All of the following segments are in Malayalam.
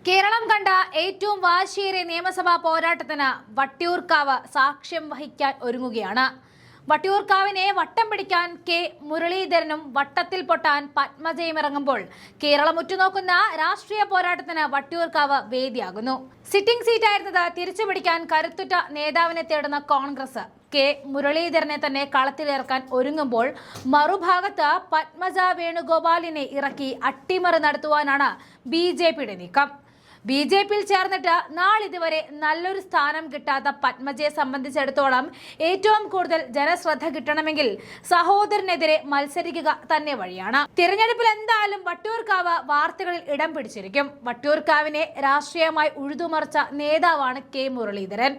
കേരളം കണ്ട ഏറ്റവും വാശിയേറിയ നിയമസഭാ പോരാട്ടത്തിന് വട്ടിയൂർക്കാവ് സാക്ഷ്യം വഹിക്കാൻ ഒരുങ്ങുകയാണ്. വട്ടിയൂർക്കാവിനെ വട്ടം പിടിക്കാൻ കെ മുരളീധരനും വട്ടത്തിൽ പൊട്ടാൻ പത്മജയും ഇറങ്ങുമ്പോൾ കേരളം ഉറ്റുനോക്കുന്ന രാഷ്ട്രീയ പോരാട്ടത്തിന് വട്ടിയൂർക്കാവ് വേദിയാകുന്നു. സിറ്റിംഗ് സീറ്റായിരുന്നത് തിരിച്ചുപിടിക്കാൻ കരുത്തുറ്റ നേതാവിനെ തേടുന്ന കോൺഗ്രസ് കെ മുരളീധരനെ തന്നെ കളത്തിലിറക്കാൻ ഒരുങ്ങുമ്പോൾ മറുഭാഗത്ത് പത്മജ വേണുഗോപാലിനെ ഇറക്കി അട്ടിമറി നടത്തുവാനാണ് BJPയുടെ നീക്കം. BJPയിൽ ചേർന്നിട്ട് നാളിതുവരെ നല്ലൊരു സ്ഥാനം കിട്ടാത്ത പത്മജയെ സംബന്ധിച്ചിടത്തോളം ഏറ്റവും കൂടുതൽ ജനശ്രദ്ധ കിട്ടണമെങ്കിൽ സഹോദരനെതിരെ മത്സരിക്കുക തന്നെ വഴിയാണ്. തിരഞ്ഞെടുപ്പിൽ എന്തായാലും വട്ടിയൂർക്കാവ് വാർത്തകളിൽ ഇടം പിടിച്ചിരിക്കും. വട്ടിയൂർക്കാവിനെ രാഷ്ട്രീയമായി ഉഴുതുമറിച്ച നേതാവാണ് കെ മുരളീധരൻ.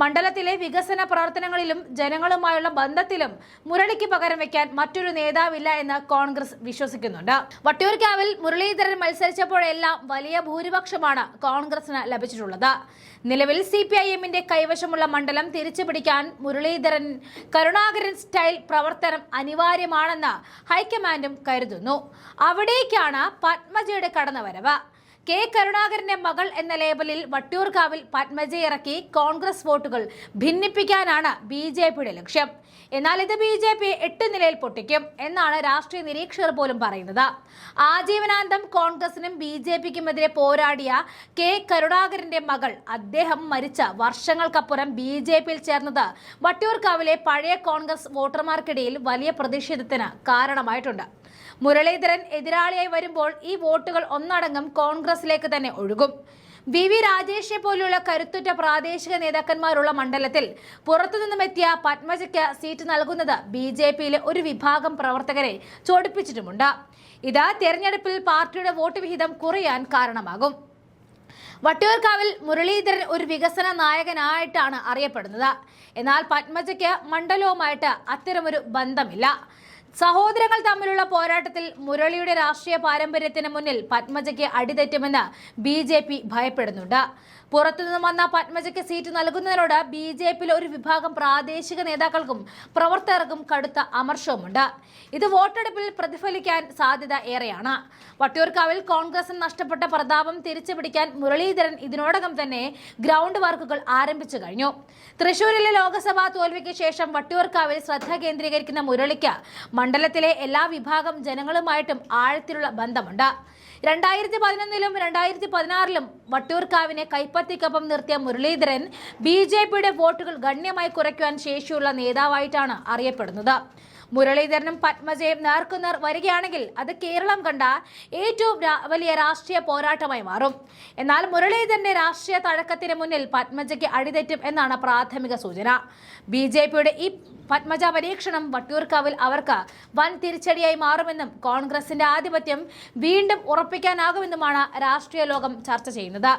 മണ്ഡലത്തിലെ വികസന പ്രവർത്തനങ്ങളിലും ജനങ്ങളുമായുള്ള ബന്ധത്തിലും മുരളിക്ക് പകരം വെക്കാൻ മറ്റൊരു നേതാവില്ല എന്ന് കോൺഗ്രസ് വിശ്വസിക്കുന്നുണ്ട്. വട്ടിയൂർക്കാവിൽ മുരളീധരൻ മത്സരിച്ചപ്പോഴെല്ലാം വലിയ ഭൂരിപക്ഷമാണ് കോൺഗ്രസിന് ലഭിച്ചിട്ടുള്ളത്. നിലവിൽ CPIMന്റെ കൈവശമുള്ള മണ്ഡലം തിരിച്ചുപിടിക്കാൻ മുരളീധരൻ കരുണാകരൻ സ്റ്റൈൽ പ്രവർത്തനം അനിവാര്യമാണെന്ന് ഹൈക്കമാൻഡും കരുതുന്നു. അവിടേക്കാണ് പത്മജയുടെ കടന്നുവരവ്. കെ കരുണാകരന്റെ മകൾ എന്ന ലേബലിൽ വട്ടിയൂർക്കാവിൽ പത്മജയെ ഇറക്കി കോൺഗ്രസ് വോട്ടുകൾ ഭിന്നിപ്പിക്കാനാണ് BJPയുടെ ലക്ഷ്യം. എന്നാൽ ഇത് BJP 8 നിലയിൽ പൊട്ടിക്കും എന്നാണ് രാഷ്ട്രീയ നിരീക്ഷകർ പോലും പറയുന്നത്. ആജീവനാന്തം കോൺഗ്രസിനും BJPക്കുമെതിരെ പോരാടിയ കെ കരുണാകരന്റെ മകൾ അദ്ദേഹം മരിച്ച വർഷങ്ങൾക്കപ്പുറം BJPയിൽ ചേർന്നത് വട്ടിയൂർക്കാവിലെ പഴയ കോൺഗ്രസ് വോട്ടർമാർക്കിടയിൽ വലിയ പ്രതിഷേധത്തിന് കാരണമായിട്ടുണ്ട്. മുരളീധരൻ എതിരാളിയായി വരുമ്പോൾ ഈ വോട്ടുകൾ ഒന്നടങ്കം കോൺഗ്രസിലേക്ക് തന്നെ ഒഴുകും. VV രാജേഷിനെ പോലുള്ള കരുത്തുറ്റ പ്രാദേശിക നേതാക്കന്മാരുള്ള മണ്ഡലത്തിൽ പുറത്തുനിന്നുമെത്തിയ പത്മജയ്ക്ക് സീറ്റ് നൽകുന്നത് BJPയിലെ ഒരു വിഭാഗം പ്രവർത്തകരെ ചോടിപ്പിച്ചിട്ടുമുണ്ട്. ഇത് തെരഞ്ഞെടുപ്പിൽ പാർട്ടിയുടെ വോട്ട് വിഹിതം കുറയാൻ കാരണമാകും. വട്ടിയൂർക്കാവിൽ മുരളീധരൻ ഒരു വികസന നായകനായിട്ടാണ് അറിയപ്പെടുന്നത്. എന്നാൽ പത്മജയ്ക്ക് മണ്ഡലവുമായിട്ട് അത്തരമൊരു ബന്ധമില്ല. സഹോദരങ്ങൾ തമ്മിലുള്ള പോരാട്ടത്തിൽ മുരളിയുടെ രാഷ്ട്രീയ പാരമ്പര്യത്തിന് മുന്നിൽ പത്മജയ്ക്ക് അടിതെറ്റുമെന്ന് BJP ഭയപ്പെടുന്നുണ്ട്. പുറത്തുനിന്ന് വന്ന പത്മജയ്ക്ക് സീറ്റ് നൽകുന്നതിനോട് BJPയിലെ ഒരു വിഭാഗം പ്രാദേശിക നേതാക്കൾക്കും പ്രവർത്തകർക്കും കടുത്ത അമർഷവുമുണ്ട്. ഇത് വോട്ടെടുപ്പിൽ പ്രതിഫലിക്കാൻ സാധ്യത ഏറെയാണ്. വട്ടിയൂർക്കാവിൽ കോൺഗ്രസിന് നഷ്ടപ്പെട്ട പ്രതാപം തിരിച്ചുപിടിക്കാൻ മുരളീധരൻ ഇതിനോടകം തന്നെ ഗ്രൗണ്ട് വർക്കുകൾ ആരംഭിച്ചു കഴിഞ്ഞു. തൃശൂരിലെ ലോക്സഭാ തോൽവിക്ക് ശേഷം വട്ടിയൂർക്കാവിൽ ശ്രദ്ധ കേന്ദ്രീകരിക്കുന്ന മുരളിക്ക് മണ്ഡലത്തിലെ എല്ലാ വിഭാഗം ജനങ്ങളുമായിട്ടും ആഴത്തിലുള്ള ബന്ധമുണ്ട്. 2011ലും 2016ലും വട്ടിയൂർക്കാവിനെ കൈപ്പത്തിക്കൊപ്പം നിർത്തിയ മുരളീധരൻ BJPയുടെ വോട്ടുകൾ ഗണ്യമായി കുറയ്ക്കുവാൻ ശേഷിയുള്ള നേതാവായിട്ടാണ് അറിയപ്പെടുന്നത്. മുരളീധരനും പത്മജയും നേർക്കുനേർ വരികയാണെങ്കിൽ അത് കേരളം കണ്ട ഏറ്റവും വലിയ രാഷ്ട്രീയ പോരാട്ടമായി മാറും. എന്നാൽ മുരളീധരന്റെ രാഷ്ട്രീയ തഴക്കത്തിന് മുന്നിൽ പത്മജയ്ക്ക് അടിതെറ്റും എന്നാണ് പ്രാഥമിക സൂചന. BJPയുടെ ഈ പത്മജ പരീക്ഷണം വട്ടിയൂർക്കാവിൽ അവർക്ക് വൻ തിരിച്ചടിയായി മാറുമെന്നും കോൺഗ്രസിന്റെ ആധിപത്യം വീണ്ടും ഉറപ്പിക്കാനാകുമെന്നുമാണ് രാഷ്ട്രീയ ലോകം ചർച്ച ചെയ്യുന്നത്.